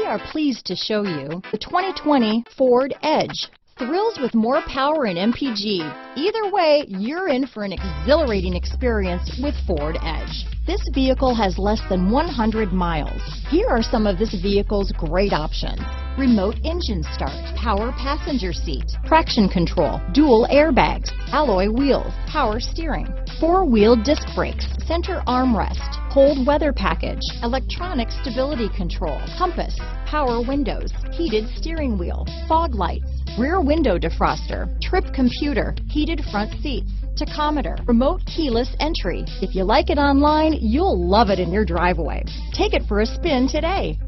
are pleased to show you the 2020 Ford Edge. Thrills with more power and MPG. Either way, you're in for an exhilarating experience with Ford Edge. This vehicle has less than 100 miles. Here are some of this vehicle's great options: remote engine start, power passenger seat, traction control, dual airbags, alloy wheels, power steering, four-wheel disc brakes, center armrest, cold weather package, electronic stability control, compass, power windows, heated steering wheel, fog lights, rear window defroster, trip computer, heated front seats, tachometer, remote keyless entry. If you like it online, you'll love it in your driveway. Take it for a spin today.